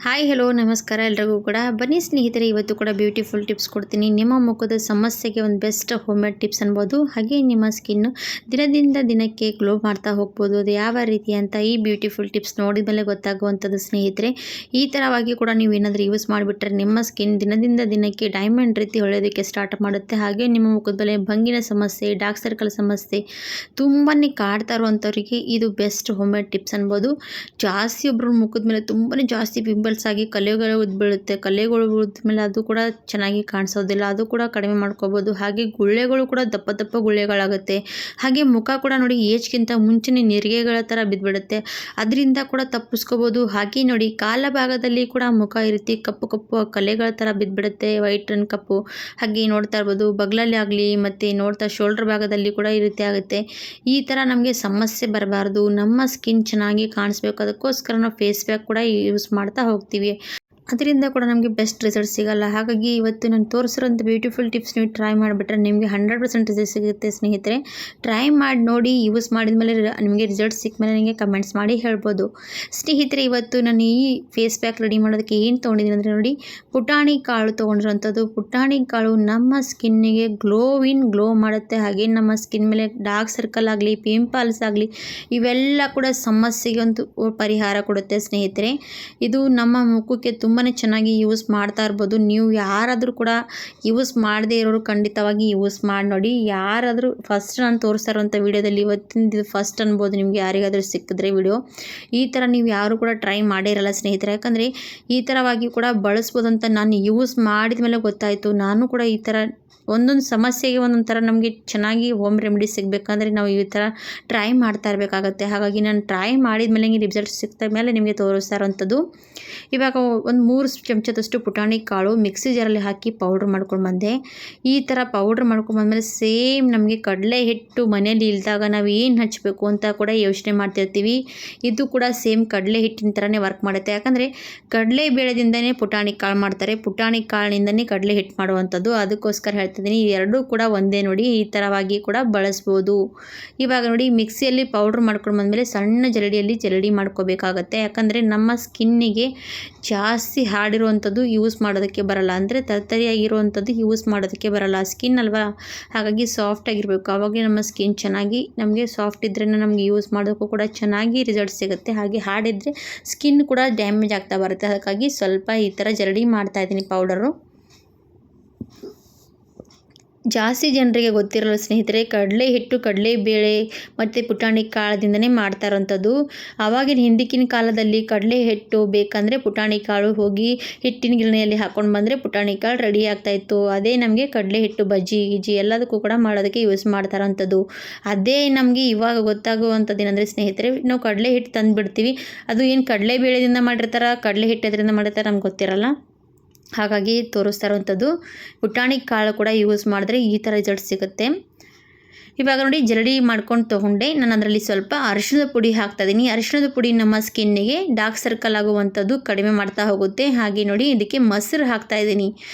Hi hello ನಮಸ್ಕಾರ ಎಲ್ರಿಗೂ ಕೂಡ ಬನ್ನಿ ಸ್ನೇಹಿತರೆ, ಇವತ್ತು ಕೂಡ ಬ್ಯೂಟಿಫುಲ್ ಟಿಪ್ಸ್ ಕೊಡ್ತೀನಿ. ನಿಮ್ಮ ಮುಖದ ಸಮಸ್ಯೆಗೆ ಒಂದು ಬೆಸ್ಟ್ ಹೋಮ್ ಮೇಡ್ ಟಿಪ್ಸ್ ಅನ್ಬೋದು. ಹಾಗೆ ನಿಮ್ಮ ಸ್ಕಿನ್ ದಿನದಿಂದ ದಿನಕ್ಕೆ ಗ್ಲೋ ಮಾಡ್ತಾ ಹೋಗ್ಬೋದು. ಅದು ಯಾವ ರೀತಿ ಅಂತ ಈ ಬ್ಯೂಟಿಫುಲ್ ಟಿಪ್ಸ್ ನೋಡಿದ ಮೇಲೆ ಗೊತ್ತಾಗುವಂಥದ್ದು ಸ್ನೇಹಿತರೆ. ಈ ಥರವಾಗಿ ಕೂಡ ನೀವು ಏನಾದರೂ ಯೂಸ್ ಮಾಡಿಬಿಟ್ರೆ ನಿಮ್ಮ ಸ್ಕಿನ್ ದಿನದಿಂದ ದಿನಕ್ಕೆ ಡೈಮಂಡ್ ರೀತಿ ಹೊಳೆಯೋದಕ್ಕೆ ಸ್ಟಾರ್ಟ್ ಮಾಡುತ್ತೆ. ಹಾಗೆ ನಿಮ್ಮ ಮುಖದ ಮೇಲೆ ಭಂಗಿನ ಸಮಸ್ಯೆ, ಡಾರ್ಕ್ ಸರ್ಕಲ್ ಸಮಸ್ಯೆ ತುಂಬಾ ಕಾಡ್ತಾ ಇರುವಂಥವ್ರಿಗೆ ಇದು ಬೆಸ್ಟ್ ಹೋಮ್ ಮೇಡ್ ಟಿಪ್ಸ್ ಅನ್ಬೋದು. ಜಾಸ್ತಿ ಒಬ್ಬರ ಮುಖದ ಮೇಲೆ ತುಂಬಾ ಜಾಸ್ತಿ ಪಿಂಪಲ್ಸ್ ಆಗಿ ಕಲೆಗಳು ಉದ್ಬೀಳುತ್ತೆ. ಕಲೆಗಳು ಉದ್ಮೇಲೆ ಅದು ಕೂಡ ಚೆನ್ನಾಗಿ ಕಾಣಿಸೋದಿಲ್ಲ, ಅದು ಕೂಡ ಕಡಿಮೆ ಮಾಡ್ಕೋಬೋದು. ಹಾಗೆ ಗುಳ್ಳೆಗಳು ಕೂಡ ದಪ್ಪ ದಪ್ಪ ಗುಳ್ಳೆಗಳಾಗುತ್ತೆ. ಹಾಗೆ ಮುಖ ಕೂಡ ನೋಡಿ ಏಜ್ಗಿಂತ ಮುಂಚೆನೇ ನೆರಿಗೆಗಳ ಥರ ಬಿದ್ದುಬಿಡುತ್ತೆ, ಅದರಿಂದ ಕೂಡ ತಪ್ಪಿಸ್ಕೋಬೋದು. ಹಾಗೆ ನೋಡಿ ಕಾಲ ಭಾಗದಲ್ಲಿ ಕೂಡ ಮುಖ ಈ ರೀತಿ ಕಪ್ಪು ಕಪ್ಪು ಕಲೆಗಳ ಥರ ಬಿದ್ದುಬಿಡುತ್ತೆ, ವೈಟ್ ಅಂಡ್ ಕಪ್ಪು. ಹಾಗೆ ನೋಡ್ತಾ ಇರ್ಬೋದು ಬಗ್ಲಲ್ಲಿ ಆಗಲಿ ಮತ್ತು ನೋಡ್ತಾ ಶೋಲ್ಡರ್ ಭಾಗದಲ್ಲಿ ಕೂಡ ಈ ರೀತಿ ಆಗುತ್ತೆ. ಈ ಥರ ನಮಗೆ ಸಮಸ್ಯೆ ಬರಬಾರ್ದು, ನಮ್ಮ ಸ್ಕಿನ್ ಚೆನ್ನಾಗಿ ಕಾಣಿಸ್ಬೇಕು, ಅದಕ್ಕೋಸ್ಕರ ನಾವು ಫೇಸ್ ಪ್ಯಾಕ್ ಕೂಡ ಯೂಸ್ ಮಾಡ್ತಾ ಹೋಗ್ತೀವಿ. ಅದರಿಂದ ಕೂಡ ನಮಗೆ ಬೆಸ್ಟ್ ರಿಸಲ್ಟ್ ಸಿಗಲ್ಲ. ಹಾಗಾಗಿ ಇವತ್ತು ನಾನು ತೋರಿಸಿರೋಂಥ ಬ್ಯೂಟಿಫುಲ್ ಟಿಪ್ಸ್ ನೀವು ಟ್ರೈ ಮಾಡಿಬಿಟ್ರೆ ನಿಮಗೆ 100% ರಿಸಲ್ಟ್ ಸಿಗುತ್ತೆ ಸ್ನೇಹಿತರೆ. ಟ್ರೈ ಮಾಡಿ ನೋಡಿ, ಯೂಸ್ ಮಾಡಿದ ಮೇಲೆ ನಿಮಗೆ ರಿಸಲ್ಟ್ ಸಿಕ್ಕ ಮೇಲೆ ನನಗೆ ಕಮೆಂಟ್ಸ್ ಮಾಡಿ ಹೇಳ್ಬೋದು. ಸ್ನೇಹಿತರೆ, ಇವತ್ತು ನಾನು ಈ ಫೇಸ್ ಪ್ಯಾಕ್ ರೆಡಿ ಮಾಡೋದಕ್ಕೆ ಏನು ತೊಗೊಂಡಿದ್ದೀನಿ ಅಂದರೆ ನೋಡಿ, ಪುಟಾಣಿ ಕಾಳು ತೊಗೊಂಡಿರೋಂಥದ್ದು. ಪುಟಾಣಿ ಕಾಳು ನಮ್ಮ ಸ್ಕಿನ್ನಿಗೆ ಗ್ಲೋ ಮಾಡುತ್ತೆ. ಹಾಗೆ ನಮ್ಮ ಸ್ಕಿನ್ ಮೇಲೆ ಡಾರ್ಕ್ ಸರ್ಕಲ್ ಆಗಲಿ, ಪಿಂಪಲ್ಸ್ ಆಗಲಿ, ಇವೆಲ್ಲ ಕೂಡ ಸಮಸ್ಯೆಗೆ ಒಂದು ಪರಿಹಾರ ಕೊಡುತ್ತೆ ಸ್ನೇಹಿತರೆ. ಇದು ನಮ್ಮ ಮುಖಕ್ಕೆ ತುಂಬಾ ಚೆನ್ನಾಗಿ ಯೂಸ್ ಮಾಡ್ತಾ ಇರ್ಬೋದು. ನೀವು ಯಾರಾದರೂ ಕೂಡ ಯೂಸ್ ಮಾಡದೇ ಇರೋರು ಖಂಡಿತವಾಗಿ ಯೂಸ್ ಮಾಡಿ ನೋಡಿ. ಯಾರಾದರೂ ಫಸ್ಟ್ ನಾನು ತೋರಿಸ್ತಾ ಇರೋಂಥ ವೀಡಿಯೋದಲ್ಲಿ ಇವತ್ತಿಂದು ಫಸ್ಟ್ ಅನ್ಬೋದು ನಿಮಗೆ, ಯಾರಿಗಾದರೂ ಸಿಕ್ಕಿದ್ರೆ ವಿಡಿಯೋ. ಈ ಥರ ನೀವು ಯಾರು ಕೂಡ ಟ್ರೈ ಮಾಡೇ ಇರಲ್ಲ ಸ್ನೇಹಿತರೆ, ಯಾಕಂದರೆ ಈ ಥರವಾಗಿ ಕೂಡ ಬಳಸ್ಬೋದು ಅಂತ ನಾನು ಯೂಸ್ ಮಾಡಿದ ಮೇಲೆ ಗೊತ್ತಾಯಿತು. ನಾನು ಕೂಡ ಈ ಥರ ಒಂದೊಂದು ಸಮಸ್ಯೆಗೆ ಒಂದೊಂದು ಥರ ನಮಗೆ ಚೆನ್ನಾಗಿ ಹೋಮ್ ರೆಮಿಡಿ ಸಿಗಬೇಕಂದ್ರೆ ನಾವು ಈ ಥರ ಟ್ರೈ ಮಾಡ್ತಾ ಇರಬೇಕಾಗತ್ತೆ. ಹಾಗಾಗಿ ನಾನು ಟ್ರೈ ಮಾಡಿದ ಮೇಲೆ ನಿಮಗೆ ರಿಸಲ್ಟ್ ಸಿಕ್ತ ಮೇಲೆ ನಿಮಗೆ ತೋರಿಸ್ತಾ ಇರೋವಂಥದ್ದು. ಇವಾಗ ಒಂದು 3 ಚಮಚದಷ್ಟು ಪುಟಾಣಿ ಕಾಳು ಮಿಕ್ಸಿ ಜಾರಲ್ಲಿ ಹಾಕಿ ಪೌಡ್ರ್ ಮಾಡ್ಕೊಂಡು ಬಂದೆ. ಈ ಥರ ಪೌಡ್ರ್ ಮಾಡ್ಕೊಂಡು ಬಂದಮೇಲೆ ಸೇಮ್ ನಮಗೆ ಕಡಲೆ ಹಿಟ್ಟು ಮನೇಲಿ ಇಲ್ದಾಗ ನಾವು ಏನು ಹಚ್ಚಬೇಕು ಅಂತ ಕೂಡ ಯೋಚನೆ ಮಾಡ್ತಿರ್ತೀವಿ. ಇದು ಕೂಡ ಸೇಮ್ ಕಡಲೆ ಹಿಟ್ಟಿನ ಥರನೇ ವರ್ಕ್ ಮಾಡುತ್ತೆ. ಯಾಕಂದರೆ ಕಡಲೆ ಬೇಳೆದಿಂದನೇ ಪುಟಾಣಿ ಕಾಳು ಮಾಡ್ತಾರೆ, ಪುಟಾಣಿ ಕಾಳಿನಿಂದನೇ ಕಡಲೆ ಹಿಟ್ಟು ಮಾಡುವಂಥದ್ದು. ಅದಕ್ಕೋಸ್ಕರ ಹೇಳ್ತಿದ್ದೀನಿ, ಈ ಎರಡೂ ಕೂಡ ಒಂದೇ ನೋಡಿ. ಈ ಥರವಾಗಿ ಕೂಡ ಬಳಸ್ಬೋದು. ಇವಾಗ ನೋಡಿ ಮಿಕ್ಸಿಯಲ್ಲಿ ಪೌಡ್ರ್ ಮಾಡ್ಕೊಂಡು ಬಂದಮೇಲೆ ಸಣ್ಣ ಜರಡಿ ಮಾಡ್ಕೋಬೇಕಾಗತ್ತೆ. ಯಾಕಂದರೆ ನಮ್ಮ ಸ್ಕಿನ್ನಿಗೆ ಜಾಸ್ತಿ ಹಾಡಿರುವಂಥದ್ದು ಯೂಸ್ ಮಾಡೋದಕ್ಕೆ ಬರಲ್ಲ, ಅಂದರೆ ತರಿಯಾಗಿರುವಂಥದ್ದು ಯೂಸ್ ಮಾಡೋದಕ್ಕೆ ಬರಲ್ಲ. ಸ್ಕಿನ್ ಅಲ್ವಾ, ಹಾಗಾಗಿ ಸಾಫ್ಟ್ ಆಗಿರಬೇಕು. ಆವಾಗ ನಮ್ಮ ಸ್ಕಿನ್ ಚೆನ್ನಾಗಿ ನಮಗೆ ಸಾಫ್ಟ್ ಇದ್ರೇ ನಮಗೆ ಯೂಸ್ ಮಾಡೋಕ್ಕೂ ಕೂಡ ಚೆನ್ನಾಗಿ ರಿಸಲ್ಟ್ ಸಿಗುತ್ತೆ. ಹಾಗೆ ಹಾಡಿದರೆ ಸ್ಕಿನ್ ಕೂಡ ಡ್ಯಾಮೇಜ್ ಆಗ್ತಾ ಬರುತ್ತೆ. ಅದಕ್ಕಾಗಿ ಸ್ವಲ್ಪ ಈ ಥರ ಜರಡಿ ಮಾಡ್ತಾಯಿದ್ದೀನಿ ಪೌಡರು. ಜಾಸ್ತಿ ಜನರಿಗೆ ಗೊತ್ತಿರಲ್ಲ ಸ್ನೇಹಿತರೆ, ಕಡಲೆ ಹಿಟ್ಟು, ಕಡಲೆಬೇಳೆ ಮತ್ತು ಪುಟಾಣಿ ಕಾಳದಿಂದನೇ ಮಾಡ್ತಾ ಇರೋಂಥದ್ದು. ಆವಾಗಿನ ಹಿಂದಕ್ಕಿನ ಕಾಲದಲ್ಲಿ ಕಡಲೆ ಹಿಟ್ಟು ಬೇಕಂದರೆ ಪುಟಾಣಿ ಕಾಳು ಹೋಗಿ ಹಿಟ್ಟಿನ ಗಿರಣಿಯಲ್ಲಿ ಹಾಕ್ಕೊಂಡು ಬಂದರೆ ಪುಟಾಣಿ ಕಾಳು ರೆಡಿ ಆಗ್ತಾಯಿತ್ತು. ಅದೇ ನಮಗೆ ಕಡಲೆ ಹಿಟ್ಟು ಬಜ್ಜಿ ಗಿಜ್ಜಿ ಎಲ್ಲದಕ್ಕೂ ಕೂಡ ಮಾಡೋದಕ್ಕೆ ಯೂಸ್ ಮಾಡ್ತಾ ಇರೋಂಥದ್ದು. ಅದೇ ನಮಗೆ ಇವಾಗ ಗೊತ್ತಾಗುವಂಥದ್ದು ಏನಂದರೆ ಸ್ನೇಹಿತರೆ, ನಾವು ಕಡಲೆ ಹಿಟ್ಟು ತಂದು ಬಿಡ್ತೀವಿ, ಅದು ಏನು ಕಡಲೆ ಬೇಳೆದಿಂದ ಮಾಡಿರ್ತಾರೆ, ಕಡಲೆ ಹಿಟ್ಟು ಅದರಿಂದ ಮಾಡಿರ್ತಾರೆ ನಮ್ಗೆ ಗೊತ್ತಿರಲ್ಲ. ಹಾಗಾಗಿ ತೋರಿಸ್ತಾ ಇರೋವಂಥದ್ದು ಪುಟಾಣಿ ಕಾಳು ಕೂಡ ಯೂಸ್ ಮಾಡಿದ್ರೆ ಈ ಥರ ರಿಸಲ್ಟ್ ಸಿಗುತ್ತೆ. ಇವಾಗ ನೋಡಿ ಜರಡಿ ಮಾಡ್ಕೊಂಡು ತೊಗೊಂಡೆ. ನಾನು ಅದರಲ್ಲಿ ಸ್ವಲ್ಪ ಅರಿಶಿಣದ ಪುಡಿ ಹಾಕ್ತಾಯಿದ್ದೀನಿ. ಅರಿಶಿಣದ ಪುಡಿ ನಮ್ಮ ಸ್ಕಿನ್ನಿಗೆ ಡಾರ್ಕ್ ಸರ್ಕಲ್ ಆಗುವಂಥದ್ದು ಕಡಿಮೆ ಮಾಡ್ತಾ ಹೋಗುತ್ತೆ. ಹಾಗೆ ನೋಡಿ ಇದಕ್ಕೆ ಮೊಸರು ಹಾಕ್ತಾಯಿದ್ದೀನಿ.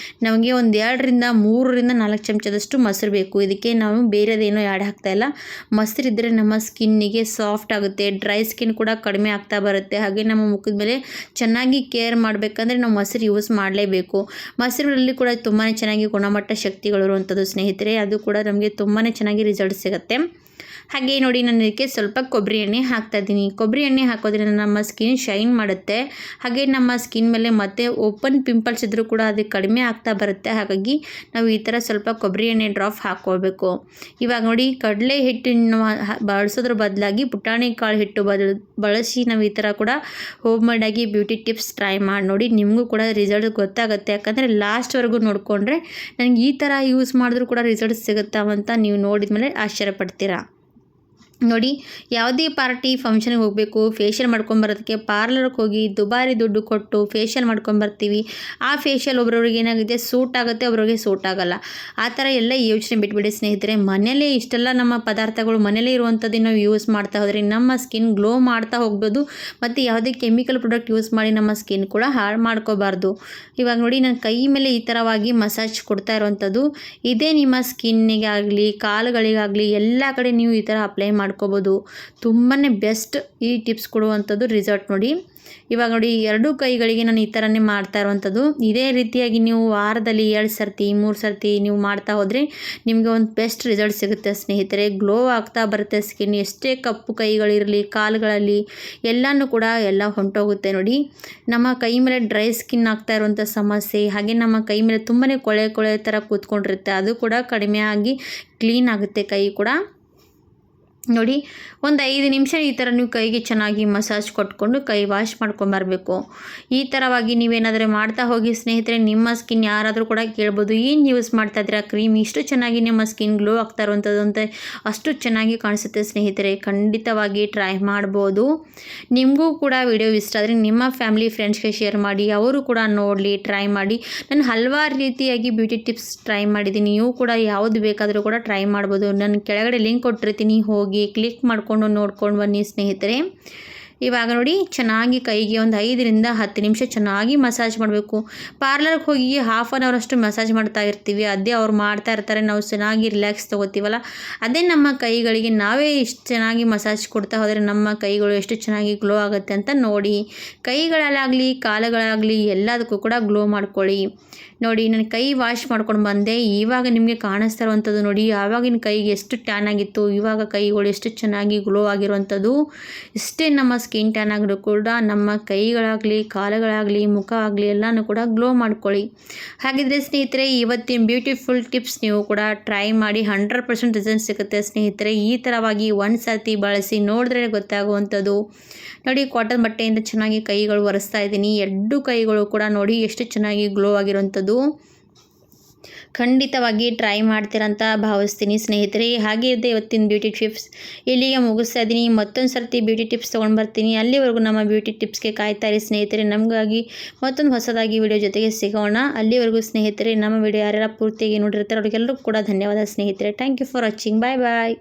ನಮಗೆ ಒಂದು 2 ರಿಂದ 4 ಚಮಚದಷ್ಟು ಮೊಸರು ಬೇಕು. ಇದಕ್ಕೆ ನಾವು ಬೇರೆದೇನೋ ಆ್ಯಡ್ ಹಾಕ್ತಾಯಿಲ್ಲ. ಮೊಸರಿದ್ದರೆ ನಮ್ಮ ಸ್ಕಿನ್ನಿಗೆ ಸಾಫ್ಟ್ ಆಗುತ್ತೆ, ಡ್ರೈ ಸ್ಕಿನ್ ಕೂಡ ಕಡಿಮೆ ಆಗ್ತಾ ಬರುತ್ತೆ. ಹಾಗೆ ನಮ್ಮ ಮುಖದ ಮೇಲೆ ಚೆನ್ನಾಗಿ ಕೇರ್ ಮಾಡಬೇಕಂದ್ರೆ ನಾವು ಮೊಸರು ಯೂಸ್ ಮಾಡಲೇಬೇಕು. ಮೊಸರಲ್ಲಿ ಕೂಡ ತುಂಬಾ ಚೆನ್ನಾಗಿ ಗುಣಮಟ್ಟ ಶಕ್ತಿಗಳಿರುವಂಥದ್ದು ಸ್ನೇಹಿತರೆ. ಅದು ಕೂಡ ನಮಗೆ ತುಂಬಾ ಚೆನ್ನಾಗಿ ರಿಸಲ್ಟ್ ಸಿಗುತ್ತೆ. ಹಾಗೆ ನೋಡಿ ನಾನು ಇದಕ್ಕೆ ಸ್ವಲ್ಪ ಕೊಬ್ಬರಿ ಎಣ್ಣೆ ಹಾಕ್ತಾಯಿದ್ದೀನಿ. ಕೊಬ್ಬರಿ ಎಣ್ಣೆ ಹಾಕೋದ್ರಿಂದ ನಮ್ಮ ಸ್ಕಿನ್ ಶೈನ್ ಮಾಡುತ್ತೆ. ಹಾಗೆ ನಮ್ಮ ಸ್ಕಿನ್ ಮೇಲೆ ಮತ್ತೆ ಓಪನ್ ಪಿಂಪಲ್ಸ್ ಇದ್ದರೂ ಕೂಡ ಅದು ಕಡಿಮೆ ಆಗ್ತಾ ಬರುತ್ತೆ. ಹಾಗಾಗಿ ನಾವು ಈ ಥರ ಸ್ವಲ್ಪ ಕೊಬ್ಬರಿ ಎಣ್ಣೆ ಡ್ರಾಪ್ ಹಾಕ್ಕೊಳ್ಬೇಕು. ಇವಾಗ ನೋಡಿ ಕಡಲೆ ಹಿಟ್ಟನ್ನು ಬಳಸೋದ್ರ ಬದಲಾಗಿ ಪುಟಾಣಿ ಕಾಳು ಹಿಟ್ಟು ಬಳಸಿ ನಾವು ಈ ಥರ ಕೂಡ ಹೋಮ್ ಮೇಡಾಗಿ ಬ್ಯೂಟಿ ಟಿಪ್ಸ್ ಟ್ರೈ ಮಾಡಿ ನೋಡಿ. ನಿಮಗೂ ಕೂಡ ರಿಸಲ್ಟ್ ಗೊತ್ತಾಗುತ್ತೆ. ಯಾಕಂದರೆ ಲಾಸ್ಟ್ವರೆಗೂ ನೋಡಿಕೊಂಡ್ರೆ ನನಗೆ ಈ ಥರ ಯೂಸ್ ಮಾಡಿದ್ರೂ ಕೂಡ ರಿಸಲ್ಟ್ ಸಿಗುತ್ತಾವಂತ ನೀವು ನೋಡಿದ ಮೇಲೆ ಆಶ್ಚರ್ಯಪಡ್ತೀರಾ. ನೋಡಿ, ಯಾವುದೇ ಪಾರ್ಟಿ ಫಂಕ್ಷನ್ಗೆ ಹೋಗಬೇಕು, ಫೇಶಿಯಲ್ ಮಾಡ್ಕೊಂಬರೋದಕ್ಕೆ ಪಾರ್ಲರ್ಗೆ ಹೋಗಿ ದುಬಾರಿ ದುಡ್ಡು ಕೊಟ್ಟು ಫೇಶಿಯಲ್ ಮಾಡ್ಕೊಂಬರ್ತೀವಿ. ಆ ಫೇಶಿಯಲ್ ಒಬ್ರವ್ರಿಗೆ ಏನಾಗುತ್ತೆ ಸೂಟ್ ಆಗುತ್ತೆ, ಒಬ್ರಿಗೆ ಸೂಟ್ ಆಗೋಲ್ಲ. ಆ ಥರ ಎಲ್ಲ ಯೋಚನೆ ಬಿಟ್ಬಿಡಿ ಸ್ನೇಹಿತರೆ. ಮನೇಲೇ ಇಷ್ಟೆಲ್ಲ ನಮ್ಮ ಪದಾರ್ಥಗಳು ಮನೇಲೇ ಇರುವಂಥದ್ದು ನಾವು ಯೂಸ್ ಮಾಡ್ತಾ ಹೋದರೆ ನಮ್ಮ ಸ್ಕಿನ್ ಗ್ಲೋ ಮಾಡ್ತಾ ಹೋಗ್ಬೋದು. ಮತ್ತು ಯಾವುದೇ ಕೆಮಿಕಲ್ ಪ್ರಾಡಕ್ಟ್ ಯೂಸ್ ಮಾಡಿ ನಮ್ಮ ಸ್ಕಿನ್ ಕೂಡ ಹಾಳು ಮಾಡ್ಕೋಬಾರ್ದು. ಇವಾಗ ನೋಡಿ ನಾನು ಕೈ ಮೇಲೆ ಈ ಥರವಾಗಿ ಮಸಾಜ್ ಕೊಡ್ತಾ ಇರೋವಂಥದ್ದು. ಇದೇ ನಿಮ್ಮ ಸ್ಕಿನ್ನಿಗೆ ಆಗಲಿ ಕಾಲುಗಳಿಗಾಗಲಿ ಎಲ್ಲ ಕಡೆ ನೀವು ಈ ಥರ ಅಪ್ಲೈ ಮಾಡ್ಕೋಬೋದು. ತುಂಬಾ ಬೆಸ್ಟ್ ಈ ಟಿಪ್ಸ್ ಕೊಡುವಂಥದ್ದು ರಿಸಲ್ಟ್ ನೋಡಿ. ಇವಾಗ ನೋಡಿ 2 ಕೈಗಳಿಗೆ ನಾನು ಈ ಥರನೇ ಮಾಡ್ತಾ ಇರುವಂಥದ್ದು. ಇದೇ ರೀತಿಯಾಗಿ ನೀವು ವಾರದಲ್ಲಿ 2 ಸರ್ತಿ 3 ಸರ್ತಿ ನೀವು ಮಾಡ್ತಾ ಹೋದರೆ ನಿಮಗೆ ಒಂದು ಬೆಸ್ಟ್ ರಿಸಲ್ಟ್ ಸಿಗುತ್ತೆ ಸ್ನೇಹಿತರೆ. ಗ್ಲೋ ಆಗ್ತಾ ಬರುತ್ತೆ ಸ್ಕಿನ್. ಎಷ್ಟೇ ಕಪ್ಪು ಕೈಗಳಿರಲಿ, ಕಾಲುಗಳಲ್ಲಿ ಎಲ್ಲನೂ ಕೂಡ ಎಲ್ಲ ಹೊಂಟೋಗುತ್ತೆ ನೋಡಿ. ನಮ್ಮ ಕೈ ಮೇಲೆ ಡ್ರೈ ಸ್ಕಿನ್ ಆಗ್ತಾ ಇರುವಂಥ ಸಮಸ್ಯೆ, ಹಾಗೆ ನಮ್ಮ ಕೈ ಮೇಲೆ ತುಂಬಾ ಕೊಳೆ ಥರ ಕೂತ್ಕೊಂಡಿರುತ್ತೆ, ಅದು ಕೂಡ ಕಡಿಮೆ ಆಗಿ ಕ್ಲೀನ್ ಆಗುತ್ತೆ ಕೈ ಕೂಡ ನೋಡಿ. ಒಂದು 5 ನಿಮಿಷ ಈ ಥರ ನೀವು ಕೈಗೆ ಚೆನ್ನಾಗಿ ಮಸಾಜ್ ಕೊಟ್ಕೊಂಡು ಕೈ ವಾಶ್ ಮಾಡ್ಕೊಂಬರಬೇಕು. ಈ ಥರವಾಗಿ ನೀವೇನಾದರೂ ಮಾಡ್ತಾ ಹೋಗಿ ಸ್ನೇಹಿತರೆ, ನಿಮ್ಮ ಸ್ಕಿನ್ ಯಾರಾದರೂ ಕೂಡ ಕೇಳ್ಬೋದು, ಏನು ಯೂಸ್ ಮಾಡ್ತಾ ಇದ್ದೀರಾ ಕ್ರೀಮ್, ಇಷ್ಟು ಚೆನ್ನಾಗಿ ನಿಮ್ಮ ಸ್ಕಿನ್ ಗ್ಲೋ ಆಗ್ತಾ ಇರುವಂಥದ್ದು ಅಂತ ಅಷ್ಟು ಚೆನ್ನಾಗಿ ಕಾಣಿಸುತ್ತೆ ಸ್ನೇಹಿತರೆ. ಖಂಡಿತವಾಗಿ ಟ್ರೈ ಮಾಡ್ಬೋದು. ನಿಮಗೂ ಕೂಡ ವಿಡಿಯೋ ಇಷ್ಟ ಆದರೆ ನಿಮ್ಮ ಫ್ಯಾಮಿಲಿ ಫ್ರೆಂಡ್ಸ್ಗೆ ಶೇರ್ ಮಾಡಿ, ಅವರು ಕೂಡ ನೋಡಲಿ, ಟ್ರೈ ಮಾಡಿ. ನಾನು ಹಲವಾರು ರೀತಿಯಾಗಿ ಬ್ಯೂಟಿ ಟಿಪ್ಸ್ ಟ್ರೈ ಮಾಡಿದ್ದೀನಿ. ನೀವು ಕೂಡ ಯಾವುದು ಬೇಕಾದರೂ ಕೂಡ ಟ್ರೈ ಮಾಡ್ಬೋದು. ನಾನು ಕೆಳಗಡೆ ಲಿಂಕ್ ಕೊಟ್ಟಿರ್ತೀನಿ, ಹೋಗಿ ಕ್ಲಿಕ್ ಮಾಡಿಕೊಂಡು ನೋಡ್ಕೊಂಡು ಬನ್ನಿ ಸ್ನೇಹಿತರೆ. ಇವಾಗ ನೋಡಿ ಚೆನ್ನಾಗಿ ಕೈಗೆ ಒಂದು 5ರಿಂದ 10 ನಿಮಿಷ ಚೆನ್ನಾಗಿ ಮಸಾಜ್ ಮಾಡಬೇಕು. ಪಾರ್ಲರ್ಗೆ ಹೋಗಿ 1/2 ಅವರ್ ಅಷ್ಟು ಮಸಾಜ್ ಮಾಡ್ತಾ ಇರ್ತೀವಿ, ಅದೇ ಅವ್ರು ಮಾಡ್ತಾ ಇರ್ತಾರೆ, ನಾವು ಚೆನ್ನಾಗಿ ರಿಲ್ಯಾಕ್ಸ್ ತೊಗೋತೀವಲ್ಲ, ಅದೇ ನಮ್ಮ ಕೈಗಳಿಗೆ ನಾವೇ ಇಷ್ಟು ಚೆನ್ನಾಗಿ ಮಸಾಜ್ ಕೊಡ್ತಾ ಹೋದರೆ ನಮ್ಮ ಕೈಗಳು ಎಷ್ಟು ಚೆನ್ನಾಗಿ ಗ್ಲೋ ಆಗುತ್ತೆ ಅಂತ ನೋಡಿ. ಕೈಗಳಲ್ಲಾಗಲಿ ಕಾಲುಗಳಾಗಲಿ ಎಲ್ಲದಕ್ಕೂ ಕೂಡ ಗ್ಲೋ ಮಾಡ್ಕೊಳ್ಳಿ. ನೋಡಿ ನಾನು ಕೈ ವಾಶ್ ಮಾಡ್ಕೊಂಡು ಬಂದೆ, ಇವಾಗ ನಿಮಗೆ ಕಾಣಿಸ್ತಾ ಇರುವಂಥದ್ದು ನೋಡಿ. ಆವಾಗಿನ ಕೈಗೆ ಎಷ್ಟು ಟ್ಯಾನ್ ಆಗಿತ್ತು, ಇವಾಗ ಕೈಗಳು ಎಷ್ಟು ಚೆನ್ನಾಗಿ ಗ್ಲೋ ಆಗಿರುವಂಥದ್ದು. ಇಷ್ಟೇ ನಮ್ಮ ಸ್ಕಿನ್ ಟ್ಯಾನ್ ಆಗಿರೋ ಕೂಡ ನಮ್ಮ ಕೈಗಳಾಗಲಿ ಕಾಲುಗಳಾಗಲಿ ಮುಖ ಆಗಲಿ ಎಲ್ಲನೂ ಕೂಡ ಗ್ಲೋ ಮಾಡ್ಕೊಳ್ಳಿ. ಹಾಗಿದ್ರೆ ಸ್ನೇಹಿತರೆ, ಇವತ್ತಿನ ಬ್ಯೂಟಿಫುಲ್ ಟಿಪ್ಸ್ ನೀವು ಕೂಡ ಟ್ರೈ ಮಾಡಿ 100% ರಿಸಲ್ಟ್ ಸಿಗುತ್ತೆ ಸ್ನೇಹಿತರೆ. ಈ ಥರವಾಗಿ ಒಂದು ಸರ್ತಿ ಬಳಸಿ ನೋಡಿದ್ರೆ ಗೊತ್ತಾಗುವಂಥದ್ದು ನೋಡಿ. ಕಾಟನ್ ಬಟ್ಟೆಯಿಂದ ಚೆನ್ನಾಗಿ ಕೈಗಳು ಒರೆಸ್ತಾ ಇದ್ದೀನಿ. 2 ಕೈಗಳು ಕೂಡ ನೋಡಿ ಎಷ್ಟು ಚೆನ್ನಾಗಿ ಗ್ಲೋ ಆಗಿರುವಂಥದ್ದು. ಖಂಡಿತವಾಗಿ ಟ್ರೈ ಮಾಡ್ತೀರಂತ ಭಾವಿಸ್ತೀನಿ ಸ್ನೇಹಿತರೆ. ಹಾಗೆ ಇದೆ ಇವತ್ತಿನ ಬ್ಯೂಟಿ ಟಿಪ್ಸ್. ಇಲ್ಲಿಗೆ ಮುಗಿಸ್ತಾ ಇದ್ದೀನಿ. ಮತ್ತೊಂದು ಸರ್ತಿ ಬ್ಯೂಟಿ ಟಿಪ್ಸ್ ತೊಗೊಂಡು ಬರ್ತೀನಿ. ಅಲ್ಲಿವರೆಗೂ ನಮ್ಮ ಬ್ಯೂಟಿ ಟಿಪ್ಸ್ಗೆ ಕಾಯ್ತಾ ಇರಿ ಸ್ನೇಹಿತರೆ. ನಮಗಾಗಿ ಮತ್ತೊಂದು ಹೊಸದಾಗಿ ವಿಡಿಯೋ ಜೊತೆಗೆ ಸಿಗೋಣ. ಅಲ್ಲಿವರೆಗೂ ಸ್ನೇಹಿತರೆ, ನಮ್ಮ ವಿಡಿಯೋ ಯಾರ್ಯಾರು ಪೂರ್ತಿಯಾಗಿ ನೋಡಿರ್ತಾರೆ ಅವರಿಗೆಲ್ಲರಿಗೂ ಕೂಡ ಧನ್ಯವಾದ ಸ್ನೇಹಿತರೆ. Thank you for watching. Bye bye.